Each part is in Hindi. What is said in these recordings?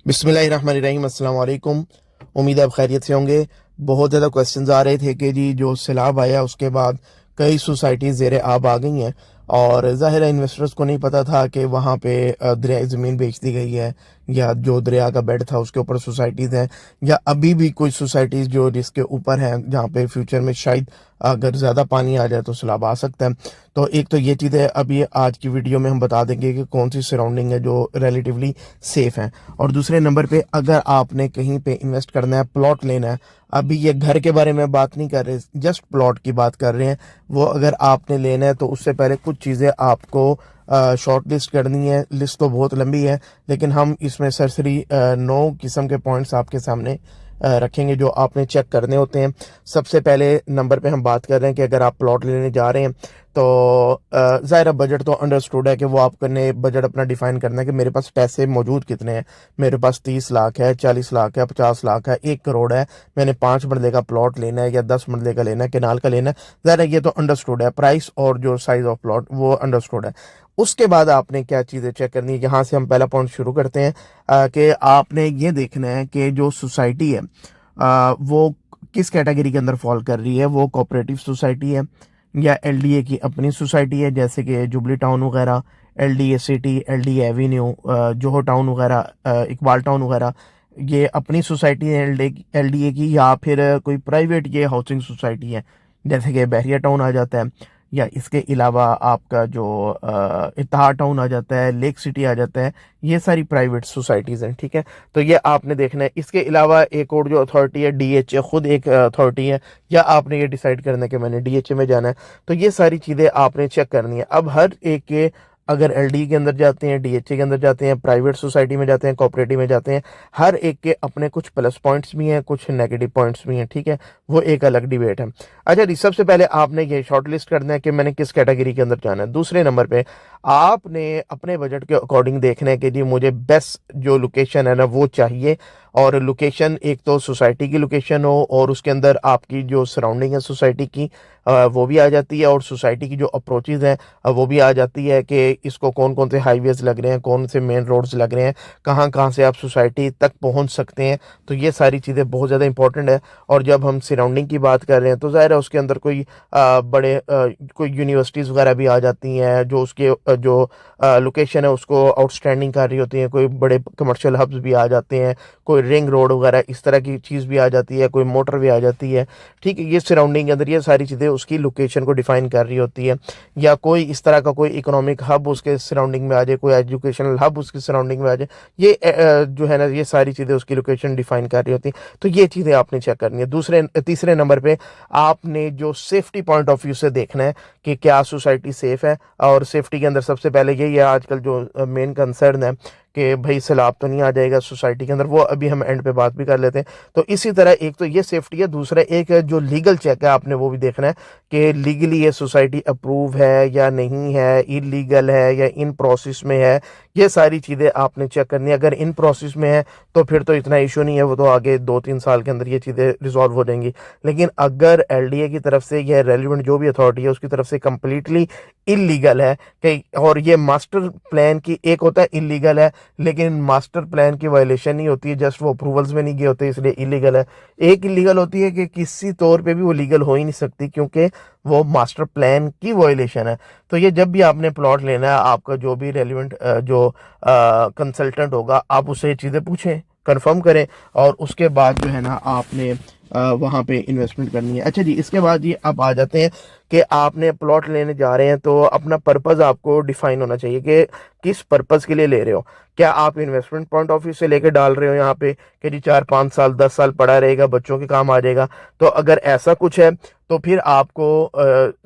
बिस्मिल्लाहिर्रहमानिर्रहीम, अस्सलाम वालेकुम। उम्मीद है आप खैरियत से होंगे। बहुत ज़्यादा क्वेश्चंस आ रहे थे कि जी जो सैलाब आया उसके बाद कई सोसाइटीज़ ज़ेर आब आ गई हैं और ज़ाहिर है इन्वेस्टर्स को नहीं पता था कि वहाँ पे दरिया ज़मीन बेच दी गई है या जो दरिया का बेड था उसके ऊपर सोसाइटीज़ हैं या अभी भी कोई सोसाइटीज़ जो जिसके ऊपर हैं जहाँ पे फ्यूचर में शायद अगर ज़्यादा पानी आ जाए तो सैलाब आ सकता है। तो एक तो ये चीज़ है, अभी आज की वीडियो में हम बता देंगे कि कौन सी सराउंडिंग है जो रिलेटिवली सेफ़ हैं। और दूसरे नंबर पे अगर आपने कहीं पे इन्वेस्ट करना है, प्लॉट लेना है, अभी ये घर के बारे में बात नहीं कर रहे, जस्ट प्लॉट की बात कर रहे हैं, वो अगर आपने लेना है तो उससे पहले कुछ चीज़ें आपको शॉर्ट लिस्ट करनी है। लिस्ट तो बहुत लंबी है लेकिन हम इसमें सरसरी 9 किस्म के पॉइंट्स आपके सामने रखेंगे जो आपने चेक करने होते हैं। सबसे पहले नंबर पे हम बात कर रहे हैं कि अगर आप प्लॉट लेने जा रहे हैं तो ज़ाहिर बजट तो अंडरस्टूड है कि वो आपने बजट अपना डिफाइन करना है कि मेरे पास पैसे मौजूद कितने हैं। मेरे पास 30 लाख है, 40 लाख है, 50 लाख है, 1 करोड़ है, मैंने 5 मरले का प्लॉट लेना है या 10 मरले का लेना है, केनाल का लेना है। ज़ाहिर है ये तो अंडरस्टूड है, प्राइस और जो साइज़ ऑफ प्लॉट वो अंडरस्टूड है। उसके बाद आपने क्या चीज़ें चेक करनी है, यहाँ से हम पहला पॉइंट शुरू करते हैं कि आपने ये देखना है कि जो सोसाइटी है वो किस कैटेगरी के अंदर फॉल कर रही है। वो कोऑपरेटिव सोसाइटी है या एलडीए की अपनी सोसाइटी है, जैसे कि जुबली टाउन वगैरह, LDA city, LDA Avenue, Zoho town वगैरह, इकबाल टाउन वगैरह, ये अपनी सोसाइटी है एलडीए की, या फिर कोई प्राइवेट ये हाउसिंग सोसाइटी है जैसे कि बहरिया टाउन आ जाता है, या इसके अलावा आपका जो इत्तेहाद टाउन आ जाता है, लेक सिटी आ जाता है। ये सारी प्राइवेट सोसाइटीज़ हैं, ठीक है। तो ये आपने देखना है। इसके अलावा एक और जो अथॉरिटी है डीएचए, खुद एक अथॉरिटी है, या आपने ये डिसाइड करना है कि मैंने डीएचए में जाना है। तो ये सारी चीज़ें आपने चेक करनी है। अब हर एक के, अगर एलडी के अंदर जाते हैं, डीएचए के अंदर जाते हैं, प्राइवेट सोसाइटी में जाते हैं, कोऑपरेटिव में जाते हैं, हर एक के अपने कुछ प्लस पॉइंट्स भी हैं, कुछ नेगेटिव पॉइंट्स भी हैं, ठीक है। वो एक अलग डिबेट है। अच्छा जी, सबसे पहले आपने ये शॉर्ट लिस्ट करना है कि मैंने किस कैटेगरी के अंदर जाना है। दूसरे नंबर पे आपने अपने बजट के अकॉर्डिंग देखना है कि जी मुझे बेस्ट जो लोकेशन है ना वो चाहिए। और लोकेशन एक तो सोसाइटी की लोकेशन हो और उसके अंदर आपकी जो सराउंडिंग है सोसाइटी की वो भी आ जाती है, और सोसाइटी की जो अप्रोचेज़ हैं वो भी आ जाती है कि इसको कौन कौन से हाईवेज़ लग रहे हैं, कौन से मेन रोड्स लग रहे हैं, कहाँ कहाँ से आप सोसाइटी तक पहुँच सकते हैं। तो ये सारी चीज़ें बहुत ज़्यादा इंपॉर्टेंट है। और जब हम सराउंडिंग की बात कर रहे हैं तो ज़ाहिर है उसके अंदर कोई कोई यूनिवर्सिटीज़ वगैरह भी आ जाती हैं जो उसके जो लोकेशन है उसको आउटस्टैंडिंग कर रही होती हैं। कोई बड़े कमर्शियल हब्स भी आ जाते हैं, कोई रिंग रोड वगैरह इस तरह की चीज़ भी आ जाती है, कोई मोटर भी आ जाती है, ठीक है। ये सराउंडिंग के अंदर ये सारी चीज़ें उसकी लोकेशन को डिफाइन कर रही होती है। या कोई इस तरह का कोई इकोनॉमिक हब उसके सराउंडिंग में आ जाए, कोई एजुकेशनल हब उसके सराउंडिंग में आ जाए, ये जो है ना ये सारी चीज़ें उसकी लोकेशन डिफाइन कर रही होती हैं। तो ये चीज़ें आपने चेक करनी है। तीसरे नंबर पे आपने जो सेफ्टी पॉइंट ऑफ व्यू से देखना है कि क्या सोसाइटी सेफ़ है। और सेफ्टी के अंदर सबसे पहले यही है आजकल जो मेन कंसर्न है कि भाई सैलाब तो नहीं आ जाएगा सोसाइटी के अंदर, वो अभी हम एंड पे बात भी कर लेते हैं। तो इसी तरह एक तो ये सेफ्टी है, दूसरा एक जो लीगल चेक है आपने वो भी देखना है कि लीगली ये सोसाइटी अप्रूव है या नहीं है, इलीगल है या इन प्रोसेस में है। ये सारी चीज़ें आपने चेक करनी है। अगर इन प्रोसेस में है तो फिर तो इतना इशू नहीं है, वो तो आगे 2-3 साल के अंदर ये चीज़ें रिजॉल्व हो जाएंगी। लेकिन अगर एलडीए की तरफ से या रेलिवेंट जो भी अथॉरिटी है उसकी तरफ से कम्प्लीटली इलीगल है कि, और ये मास्टर प्लान की एक होता है इलीगल है, लेकिन मास्टर प्लान की वायलेशन नहीं होती है, जस्ट वो अप्रूवल्स में नहीं गए होते इसलिए इलीगल है। एक इलीगल होती है कि किसी तौर पे भी वो लीगल हो ही नहीं सकती क्योंकि वो मास्टर प्लान की वायलेशन है। तो ये जब भी आपने प्लॉट लेना है, आपका जो भी रेलिवेंट जो कंसल्टेंट होगा आप उससे ये चीज़ें पूछें, कंफर्म करें, और उसके बाद जो है ना आपने वहाँ पे इन्वेस्टमेंट करनी है। अच्छा जी, इसके बाद ये आप आ जाते हैं कि आपने प्लॉट लेने जा रहे हैं तो अपना पर्पज़ आपको डिफाइन होना चाहिए कि किस पर्पज़ के लिए ले रहे हो। क्या आप इन्वेस्टमेंट पॉइंट ऑफ व्यू से लेकर डाल रहे हो यहाँ पे कि जी 4-5 साल 10 साल पड़ा रहेगा, बच्चों के काम आ जाएगा। तो अगर ऐसा कुछ है तो फिर आपको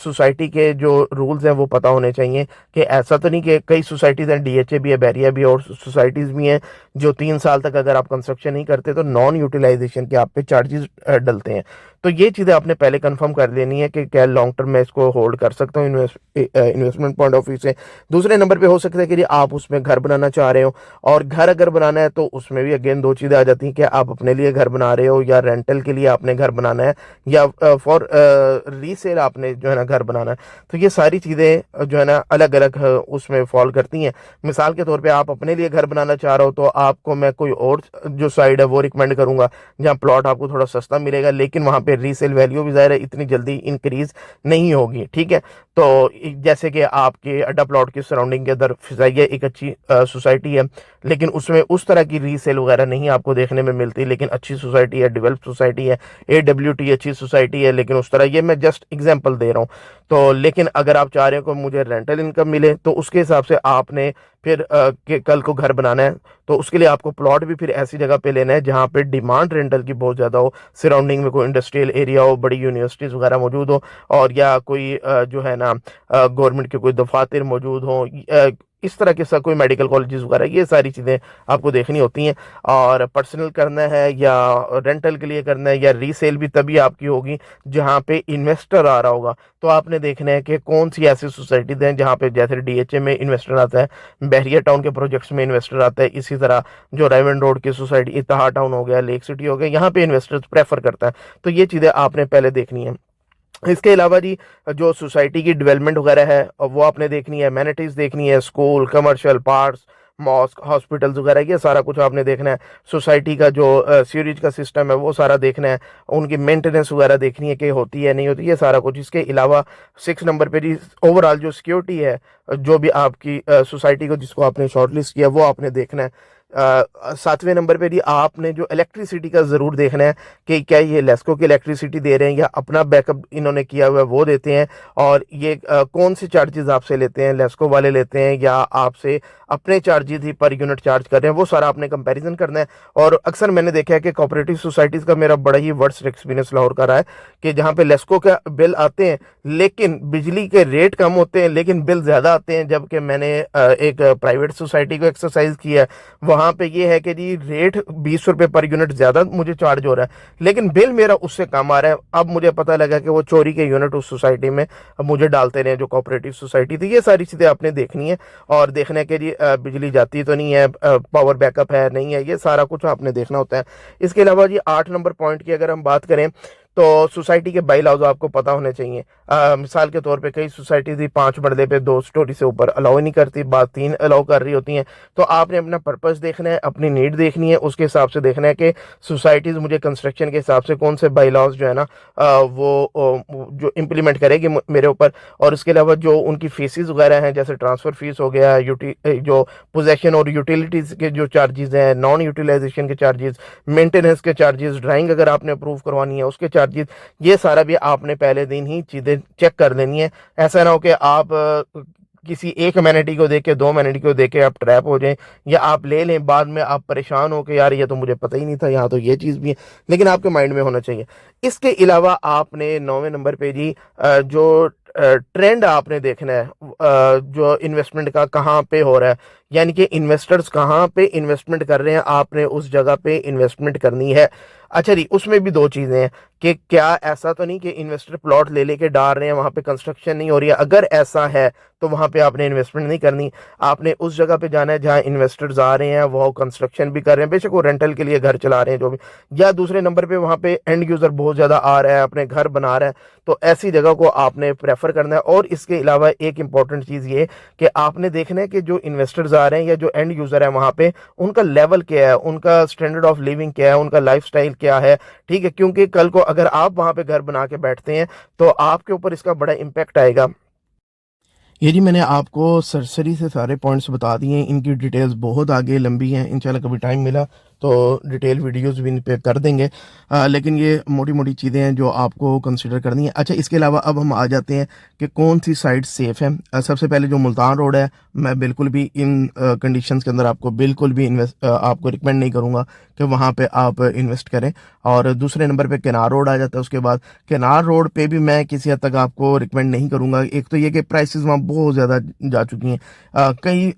सोसाइटी के जो रूल्स हैं वो पता होने चाहिए कि ऐसा तो नहीं कि कई सोसाइटीज़ हैं, डीएचए भी है, बैरिया भी है, और सोसाइटीज़ भी हैं जो 3 साल तक अगर आप कंस्ट्रक्शन नहीं करते तो नॉन यूटिलाइजेशन के आप पे चार्जेस डलते हैं। तो ये चीज़ें आपने पहले कंफर्म कर लेनी है कि क्या लॉन्ग टर्म में इसको होल्ड कर सकता हूँ इन्वेस्टमेंट पॉइंट ऑफ व्यू से। दूसरे नंबर पे हो सकता है कि जी आप उसमें घर बनाना चाह रहे हो, और घर अगर बनाना है तो उसमें भी अगेन दो चीज़ें आ जाती हैं कि आप अपने लिए घर बना रहे हो या रेंटल के लिए आपने घर बनाना है या फॉर रीसेल आपने जो है ना घर बनाना है। तो ये सारी चीज़ें जो है ना अलग अलग उसमें फॉल करती हैं। मिसाल के तौर पे आप अपने लिए घर बनाना चाह रहे हो तो आपको मैं कोई और जो साइड है वो रिकमेंड करूंगा जहाँ प्लॉट आपको थोड़ा सस्ता मिलेगा, लेकिन वहाँ पे रीसेल वैल्यू भी ज़ाहिर है इतनी जल्दी इंक्रीज नहीं होगी। ठीक है, तो जैसे कि आपके अड्डा प्लॉट की सराउंडिंग के अंदर फिजाइया एक अच्छी सोसाइटी है, लेकिन उसमें उस तरह की रीसेल वगैरह नहीं आपको देखने में मिलती, लेकिन अच्छी सोसाइटी है, डेवलप सोसाइटी है, AWT अच्छी सोसाइटी है, लेकिन उस तरह ये मैं जस्ट एग्जांपल दे रहा हूँ। तो लेकिन अगर आप चाह रहे हो कि मुझे रेंटल इनकम मिले तो उसके हिसाब से आपने फिर कि कल को घर बनाना है तो उसके लिए आपको प्लॉट भी फिर ऐसी जगह पे लेना है जहाँ पे डिमांड रेंटल की बहुत ज़्यादा हो, सराउंडिंग में कोई इंडस्ट्रियल एरिया हो, बड़ी यूनिवर्सिटीज़ वगैरह मौजूद हो, और या कोई जो है ना गवर्नमेंट के कोई दफातर मौजूद हों, इस तरह के कोई मेडिकल कॉलेजेस वगैरह, ये सारी चीज़ें आपको देखनी होती हैं। और पर्सनल करना है या रेंटल के लिए करना है या रीसेल भी तभी आपकी होगी जहाँ पे इन्वेस्टर आ रहा होगा। तो आपने देखना है कि कौन सी ऐसी सोसाइटीज हैं जहाँ पे जैसे DHA में इन्वेस्टर आता है, बहरिया टाउन के प्रोजेक्ट्स में इन्वेस्टर आता है, इसी तरह जो रायवन रोड की सोसाइटी इत्तेहाद टाउन हो गया, लेक सिटी हो गया, यहाँ पे इन्वेस्टर्स प्रेफर करता है। तो ये चीज़ें आपने पहले देखनी है। इसके अलावा जी जो सोसाइटी की डेवलपमेंट वगैरह है वो आपने देखनी है, एमेनिटीज़ देखनी है, school, commercial, parks, mosque, hospitals वगैरह, ये सारा कुछ आपने देखना है। सोसाइटी का जो सीवरेज का सिस्टम है वो सारा देखना है, उनकी मेंटेनेंस वगैरह देखनी है कि होती है नहीं होती, ये सारा कुछ। इसके अलावा 6 नंबर पे जी ओवरऑल जो सिक्योरिटी है जो भी आपकी सोसाइटी को जिसको आपने शॉर्टलिस्ट किया वो आपने देखना है। 7वें नंबर पे भी आपने जो इलेक्ट्रिसिटी का ज़रूर देखना है कि क्या ये लेस्को की इलेक्ट्रिसिटी दे रहे हैं या अपना बैकअप इन्होंने किया हुआ है वो देते हैं, और ये कौन से चार्जेस आपसे लेते हैं, लेस्को वाले लेते हैं या आपसे अपने चार्जेस ही पर यूनिट चार्ज कर रहे हैं, वो सारा आपने कंपैरिजन करना है। और अक्सर मैंने देखा है कि कोऑपरेटिव सोसाइटीज़ का मेरा बड़ा ही वर्स्ट एक्सपीरियंस लाहौर का रहा है कि जहाँ पे लेस्को का बिल आते हैं लेकिन बिजली के रेट कम होते हैं लेकिन बिल ज़्यादा आते हैं। जबकि मैंने एक प्राइवेट सोसाइटी को एक्सरसाइज किया है, वहाँ पे ये है कि जी रेट 20 रुपये पर यूनिट ज़्यादा मुझे चार्ज हो रहा है लेकिन बिल मेरा उससे कम आ रहा है। अब मुझे पता लगा कि वो चोरी के यूनिट उस सोसाइटी में मुझे डालते रहे जो कोऑपरेटिव सोसाइटी थी। ये सारी चीज़ें आपने देखनी है और देखना है कि जी बिजली जाती तो नहीं है, पावर बैकअप है नहीं है, ये सारा कुछ आपने देखना होता है। इसके अलावा जी 8 नंबर पॉइंट की अगर हम बात करें तो सोसाइटी के बाई लॉज आपको पता होने चाहिए। मिसाल के तौर पे कई सोसाइटी थी 5 मरले पे 2 स्टोरी से ऊपर अलाउ नहीं करती, बात 3 अलाउ कर रही होती हैं। तो आपने अपना पर्पस देखना है, अपनी नीड देखनी है, उसके हिसाब से देखना है कि सोसाइटीज़ मुझे कंस्ट्रक्शन के हिसाब से कौन से बाई लॉज जो है ना जो इम्प्लीमेंट करेगी मेरे ऊपर। और इसके अलावा जो उनकी फीसिस वगैरह हैं जैसे ट्रांसफ़र फीस हो गया, जो पोजेशन और यूटिलिटीज़ के जो चार्जेस हैं, नॉन यूटिलाइजेशन के चार्जेस, मेंटेनेंस के चार्जेस, ड्राइंग अगर आपने अप्रूव करवानी है उसके चार्जेस, ये सारा भी आपने पहले दिन ही चीज़ें चेक कर लेनी है। ऐसा ना हो कि आप किसी एक अमेनिटी को देख के 2 अमेनिटी को देख के आप ट्रैप हो जाएं, या आप ले लें बाद में आप परेशान हो के यार ये तो मुझे पता ही नहीं था, यहाँ तो ये चीज़ भी है, लेकिन आपके माइंड में होना चाहिए। इसके अलावा आपने 9वें नंबर पे जी जो ट्रेंड आपने देखना है जो इन्वेस्टमेंट का कहाँ पे हो रहा है, यानी कि इन्वेस्टर्स कहाँ पे इन्वेस्टमेंट कर रहे हैं, आपने उस जगह पे इन्वेस्टमेंट करनी है। अच्छा जी, उसमें भी 2 चीज़ें हैं कि क्या ऐसा तो नहीं कि इन्वेस्टर प्लॉट ले लेके डाल रहे हैं, वहाँ पे कंस्ट्रक्शन नहीं हो रही है। अगर ऐसा है तो वहाँ पे आपने इन्वेस्टमेंट नहीं करनी, आपने उस जगह पे जाना है जहाँ इन्वेस्टर्स आ रहे हैं, वो कंस्ट्रक्शन भी कर रहे हैं, बेशक वो रेंटल के लिए घर चला रहे हैं जो भी, या दूसरे नंबर पे वहाँ पे एंड यूज़र बहुत ज़्यादा आ रहा है, अपने घर बना रहा है, तो ऐसी जगह को आपने प्रेफर करना है। और इसके अलावा एक इंपॉर्टेंट चीज़ ये कि आपने देखना है कि जो इन्वेस्टर्स आ रहे हैं या जो एंड यूज़र है वहाँ पे उनका लेवल क्या है, उनका स्टैंडर्ड ऑफ लिविंग क्या है, उनका लाइफस्टाइल क्या है। ठीक है, क्योंकि कल को अगर आप वहाँ पे घर बना के बैठते हैं तो आपके ऊपर इसका बड़ा इम्पैक्ट आएगा। ये जी मैंने आपको सरसरी से सारे पॉइंट्स बता दिए हैं, इनकी डिटेल्स बहुत आगे लंबी हैं, इंशाल्लाह कभी टाइम मिला तो डिटेल वीडियोस भी इन पे कर देंगे। लेकिन ये मोटी मोटी चीज़ें हैं जो आपको कंसिडर करनी है। अच्छा, इसके अलावा अब हम आ जाते हैं कि कौन सी साइट सेफ़ है। सबसे पहले जो मुल्तान रोड है, मैं बिल्कुल भी इन कंडीशंस के अंदर आपको बिल्कुल भी आपको रिकमेंड नहीं करूँगा कि वहाँ पे आप इन्वेस्ट करें। और दूसरे नंबर पे केनार रोड आ जाता है। उसके बाद केनार रोड पे भी मैं किसी हद तक आपको रिकमेंड नहीं करूँगा। एक तो ये कि प्राइसेस वहाँ बहुत ज़्यादा जा चुकी हैं। कई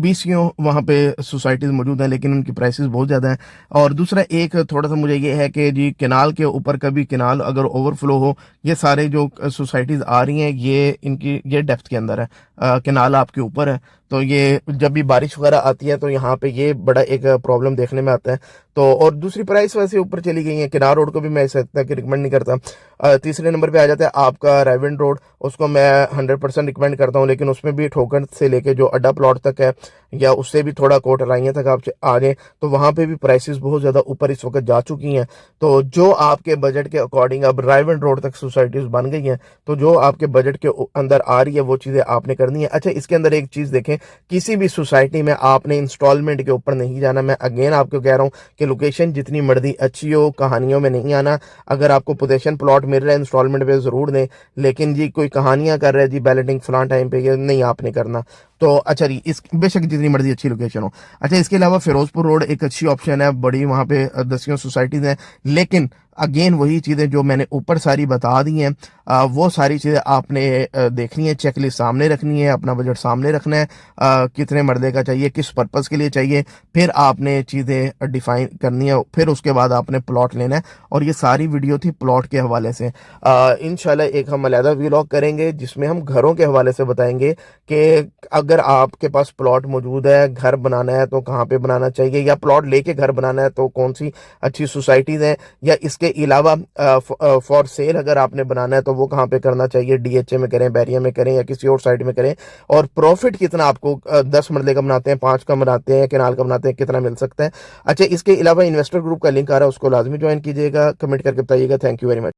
20 वहाँ पे सोसाइटीज़ मौजूद हैं लेकिन उनकी प्राइसेस बहुत ज़्यादा ज़्यादा है। और दूसरा एक थोड़ा सा मुझे ये है कि जी कैनाल के ऊपर कभी कैनाल अगर ओवरफ्लो हो, ये सारे जो सोसाइटीज़ आ रही हैं ये इनकी ये डेप्थ के अंदर है, कैनाल आपके ऊपर है, तो ये जब भी बारिश वगैरह आती है तो यहाँ पे ये बड़ा एक प्रॉब्लम देखने में आता है। तो और दूसरी प्राइस वैसे ऊपर चली गई है, किनार रोड को भी मैं इतना कि रिकमेंड नहीं करता। तीसरे नंबर पे आ जाता है आपका रायविंड रोड, उसको मैं 100% रिकमेंड करता हूँ, लेकिन उसमें भी ठोकर से लेके जो अड्डा प्लॉट तक है या उससे भी थोड़ा कोट राइयाँ तक आप आ जाए तो वहाँ पे भी प्राइसेस बहुत ज़्यादा ऊपर इस वक्त जा चुकी हैं। तो जो आपके बजट के अकॉर्डिंग अब रायविंड रोड तक सोसाइटीज़ बन गई हैं, तो जो आपके बजट के अंदर आ रही है वो चीज़ें आपने करनी है। अच्छा, इसके अंदर एक चीज़ देखें, किसी भी सोसाइटी में आपने इंस्टॉलमेंट के ऊपर नहीं जाना। मैं अगेन आपको कह रहा हूँ कि लोकेशन जितनी मर्जी अच्छी हो, कहानियों में नहीं आना। अगर आपको पोजीशन प्लॉट मिल रहा है इंस्टॉलमेंट पे ज़रूर दें, लेकिन जी कोई कहानियां कर रहा है जी बैलेटिंग फलां टाइम पे, ये नहीं आपने करना। तो अच्छा जी, इस बेशक जितनी मर्जी अच्छी लोकेशन हो। अच्छा, इसके अलावा फिरोजपुर रोड एक अच्छी ऑप्शन है, बड़ी वहाँ पे दसियों सोसाइटीज़ हैं, लेकिन अगेन वही चीज़ें जो मैंने ऊपर सारी बता दी हैं, वो सारी चीज़ें आपने देखनी है, चेकलिस्ट सामने रखनी है, अपना बजट सामने रखना है, कितने मर्दे का चाहिए, किस पर्पज़ के लिए चाहिए, फिर आपने चीज़ें डिफाइन करनी है, फिर उसके बाद आपने प्लॉट लेना है। और ये सारी वीडियो थी प्लॉट के हवाले से। इंशाल्लाह एक हम अलहदा व्लॉग करेंगे जिसमें हम घरों के हवाले से बताएंगे कि अगर आपके पास प्लॉट मौजूद है, घर बनाना है तो कहाँ पे बनाना चाहिए, या प्लॉट लेके घर बनाना है तो कौन सी अच्छी सोसाइटीज़ हैं, या इसके अलावा फॉर सेल अगर आपने बनाना है तो वो कहाँ पे करना चाहिए, डीएचए में करें, बैरिया में करें या किसी और साइड में करें, और प्रॉफिट कितना आपको 10 मरले का बनाते हैं, 5 का बनाते हैं, कैनाल का बनाते हैं, कितना मिल सकता है। अच्छा, इसके अलावा इन्वेस्टर ग्रुप का लिंक आ रहा है, उसको लाजमी ज्वाइन कीजिएगा, कमेंट करके बताइएगा। Thank you very much.